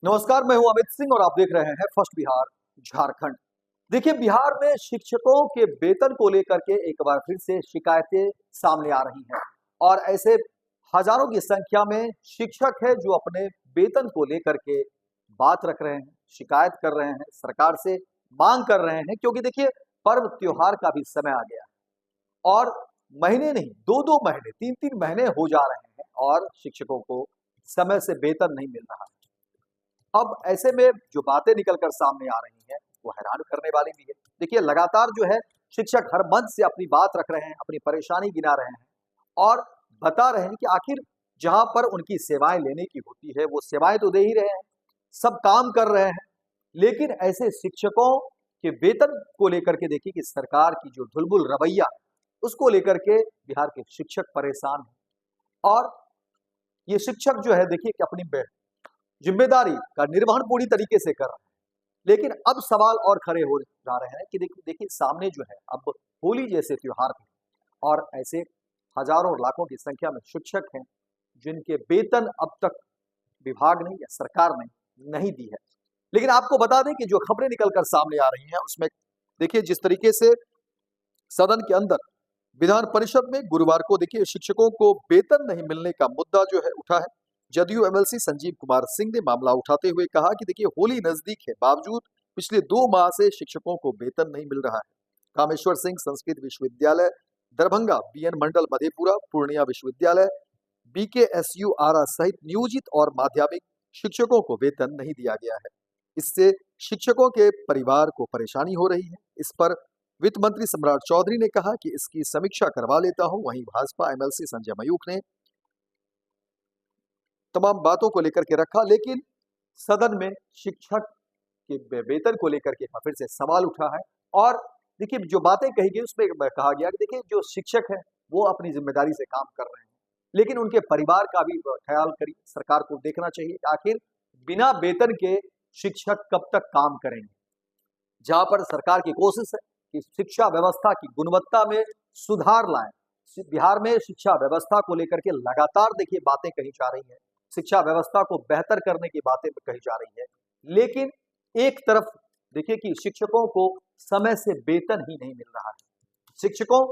नमस्कार, मैं हूं अमित सिंह और आप देख रहे हैं फर्स्ट बिहार झारखंड। देखिए, बिहार में शिक्षकों के वेतन को लेकर के एक बार फिर से शिकायतें सामने आ रही हैं और ऐसे हजारों की संख्या में शिक्षक है जो अपने वेतन को लेकर के बात रख रहे हैं, शिकायत कर रहे हैं, सरकार से मांग कर रहे हैं, क्योंकि देखिए पर्व त्योहार का भी समय आ गया है और महीने नहीं, दो दो महीने, तीन तीन महीने हो जा रहे हैं और शिक्षकों को समय से वेतन नहीं मिल रहा। अब ऐसे में जो बातें निकल कर सामने आ रही हैं, वो हैरान करने वाली भी है। देखिए, लगातार जो है शिक्षक हर मंच से अपनी बात रख रहे हैं, अपनी परेशानी गिना रहे हैं और बता रहे हैं कि आखिर जहाँ पर उनकी सेवाएँ लेने की होती है, वो सेवाएँ तो दे ही रहे हैं, सब काम कर रहे हैं। लेकिन ऐसे शिक्षकों के वेतन को लेकर के देखिए कि सरकार की जो ढुलमुल रवैया, उसको लेकर के बिहार के शिक्षक परेशान हैं और ये शिक्षक जो है देखिए कि अपनी जिम्मेदारी का निर्वहन पूरी तरीके से कर रहे हैं। लेकिन अब सवाल और खड़े हो जा रहे हैं कि देखिए देखिए सामने जो है अब होली जैसे त्योहार भी और ऐसे हजारों और लाखों की संख्या में शिक्षक हैं जिनके वेतन अब तक विभाग ने या सरकार ने नहीं दी है। लेकिन आपको बता दें कि जो खबरें निकल कर सामने आ रही हैं उसमें देखिए जिस तरीके से सदन के अंदर विधान परिषद में गुरुवार को देखिए शिक्षकों को वेतन नहीं मिलने का मुद्दा जो है उठा है। जदयू एमएलसी संजीव कुमार सिंह ने मामला उठाते हुए कहा कि देखिए होली नजदीक है, बावजूद पिछले 2 माह से शिक्षकों को वेतन नहीं मिल रहा है। कामेश्वर सिंह संस्कृत विश्वविद्यालय दरभंगा, बीएन मंडल मधेपुरा, पूर्णिया विश्वविद्यालय, बीकेएसयू आरा सहित नियोजित और माध्यमिक शिक्षकों को वेतन नहीं दिया गया है। इससे शिक्षकों के परिवार को परेशानी हो रही है। इस पर वित्त मंत्री सम्राट चौधरी ने कहा कि इसकी समीक्षा करवा लेता हूं। वहीं भाजपा एमएलसी संजय मयूख ने तमाम बातों को लेकर के रखा, लेकिन सदन में शिक्षक के वेतन को लेकर के फिर से सवाल उठा है और देखिए जो बातें कही गई उसमें कहा गया कि देखिए जो शिक्षक है वो अपनी जिम्मेदारी से काम कर रहे हैं, लेकिन उनके परिवार का भी ख्याल करिए। सरकार को देखना चाहिए कि आखिर बिना वेतन के शिक्षक कब तक काम करेंगे। जहां पर सरकार की कोशिश है कि शिक्षा व्यवस्था की गुणवत्ता में सुधार लाएं, बिहार में शिक्षा व्यवस्था को लेकर के लगातार देखिए बातें कही जा रही हैं, शिक्षा व्यवस्था को बेहतर करने की बातें कही जा रही है, लेकिन एक तरफ देखिए कि शिक्षकों को समय से वेतन ही नहीं मिल रहा है। शिक्षकों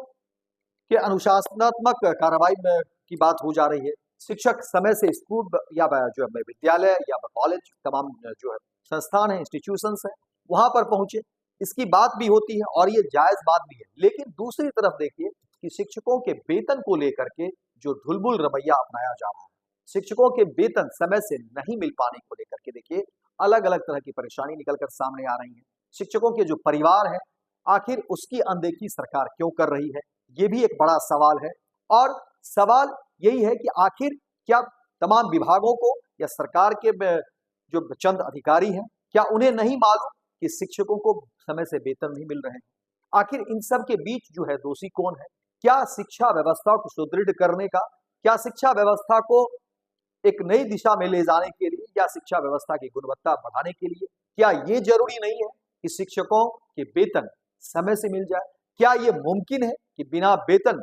के अनुशासनात्मक कार्रवाई में की बात हो जा रही है। शिक्षक समय से स्कूल या जो है विद्यालय या कॉलेज, तमाम जो है संस्थान है, इंस्टीट्यूशंस है, वहां पर पहुंचे, इसकी बात भी होती है और ये जायज बात भी है। लेकिन दूसरी तरफ देखिए कि शिक्षकों के वेतन को लेकर के जो ढुलमुल रवैया अपनाया जा रहा है, शिक्षकों के वेतन समय से नहीं मिल पाने को लेकर के देखिए अलग अलग तरह की परेशानी निकलकर सामने आ रही है। शिक्षकों के जो परिवार है, आखिर उसकी अनदेखी सरकार क्यों कर रही है, ये भी एक बड़ा सवाल है। और सवाल यही है कि आखिर क्या तमाम विभागों को या सरकार के जो चंद अधिकारी हैं, क्या उन्हें नहीं मालूम कि शिक्षकों को समय से वेतन नहीं मिल रहे हैं? आखिर इन सब के बीच जो है दोषी कौन है? क्या शिक्षा व्यवस्था को सुदृढ़ करने का, क्या शिक्षा व्यवस्था को एक नई दिशा में ले जाने के लिए या शिक्षा व्यवस्था की गुणवत्ता बढ़ाने के लिए क्या ये जरूरी नहीं है कि शिक्षकों के वेतन समय से मिल जाए? क्या ये मुमकिन है कि बिना वेतन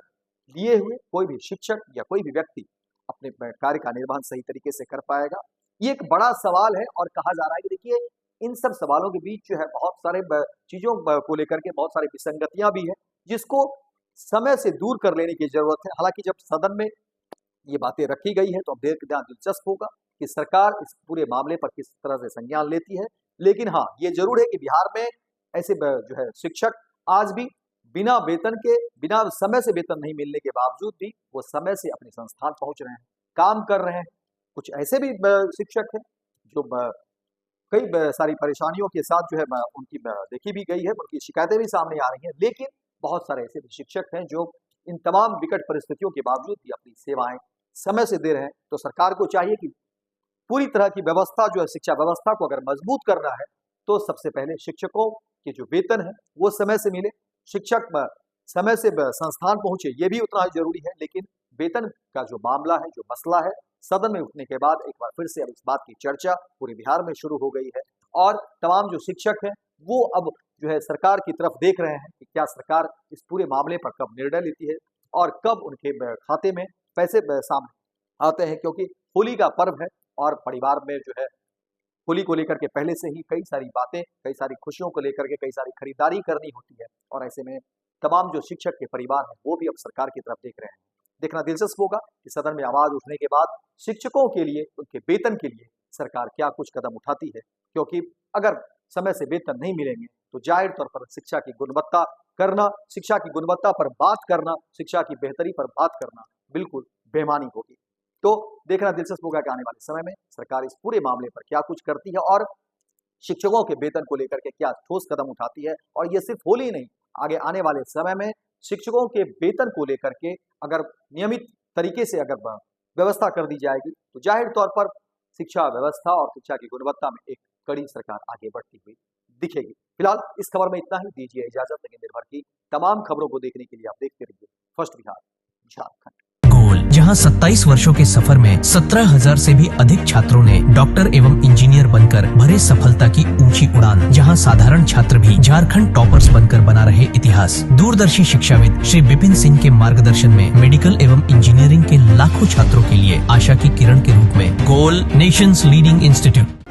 लिए हुए कोई भी शिक्षक या कोई भी व्यक्ति अपने कार्य का निर्वहन सही तरीके से कर पाएगा? ये एक बड़ा सवाल है और कहा जा रहा है कि देखिए इन सब सवालों के बीच जो है बहुत सारे चीजों को लेकर के बहुत सारी विसंगतियां भी है, जिसको समय से दूर कर लेने की जरूरत है। हालांकि जब सदन में ये बातें रखी गई है तो अब देखना दिलचस्प होगा कि सरकार इस पूरे मामले पर किस तरह से संज्ञान लेती है। लेकिन हाँ, ये जरूर है कि बिहार में ऐसे जो है शिक्षक आज भी बिना वेतन के, बिना समय से वेतन नहीं मिलने के बावजूद भी वो समय से अपने संस्थान पहुंच रहे हैं, काम कर रहे हैं। कुछ ऐसे भी शिक्षक हैं जो कई सारी परेशानियों के साथ जो है उनकी देखी भी गई है, उनकी शिकायतें भी सामने आ रही हैं। लेकिन बहुत सारे ऐसे भी शिक्षक हैं जो इन तमाम विकट परिस्थितियों के बावजूद भी अपनी सेवाएं समय से दे रहे हैं। तो सरकार को चाहिए कि पूरी तरह की व्यवस्था जो है, शिक्षा व्यवस्था को अगर मजबूत करना है तो सबसे पहले शिक्षकों के जो वेतन है वो समय से मिले, शिक्षक समय से संस्थान पहुंचे, ये भी उतना ही जरूरी है। लेकिन वेतन का जो मामला है, जो मसला है, सदन में उठने के बाद एक बार फिर से अब इस बात की चर्चा पूरे बिहार में शुरू हो गई है और तमाम जो शिक्षक हैं वो अब जो है सरकार की तरफ देख रहे हैं कि क्या सरकार इस पूरे मामले पर कब निर्णय लेती है और कब उनके खाते में पैसे सामने आते हैं, क्योंकि होली का पर्व है और परिवार में जो है होली को लेकर के पहले से ही कई सारी बातें, कई सारी खुशियों को लेकर के कई सारी खरीदारी करनी होती है और ऐसे में तमाम जो शिक्षक के परिवार हैं वो भी अब सरकार की तरफ देख रहे हैं। देखना दिलचस्प होगा कि सदन में आवाज उठने के बाद शिक्षकों के लिए, उनके वेतन के लिए सरकार क्या कुछ कदम उठाती है, क्योंकि अगर समय से वेतन नहीं मिलेंगे तो जाहिर तौर पर शिक्षा की गुणवत्ता करना, शिक्षा की गुणवत्ता पर बात करना, शिक्षा की बेहतरी पर बात करना बिल्कुल बेईमानी होगी। तो देखना दिलचस्प होगा कि आने वाले समय में सरकार इस पूरे मामले पर क्या कुछ करती है और शिक्षकों के वेतन को लेकर के क्या ठोस कदम उठाती है। और ये सिर्फ होली नहीं, आगे आने वाले समय में शिक्षकों के वेतन को लेकर के अगर नियमित तरीके से अगर व्यवस्था कर दी जाएगी तो जाहिर तौर पर शिक्षा व्यवस्था और शिक्षा की गुणवत्ता में एक कड़ी सरकार आगे बढ़ती हुई दिखेगी। फिलहाल इस खबर में इतना ही, दीजिए इजाजत, लेकिन दिन भर की तमाम खबरों को देखने के लिए आप देखते रहिए फर्स्ट बिहार झारखंड। गोल, जहां 27 वर्षों के सफर में 17,000 से भी अधिक छात्रों ने डॉक्टर एवं इंजीनियर बनकर भरे सफलता की ऊंची उड़ान, जहां साधारण छात्र भी झारखंड टॉपर्स बनकर बना रहे इतिहास। दूरदर्शी शिक्षाविद श्री विपिन सिंह के मार्गदर्शन में मेडिकल एवं इंजीनियरिंग के लाखों छात्रों के लिए आशा की किरण के रूप में गोल नेशंस लीडिंग इंस्टीट्यूट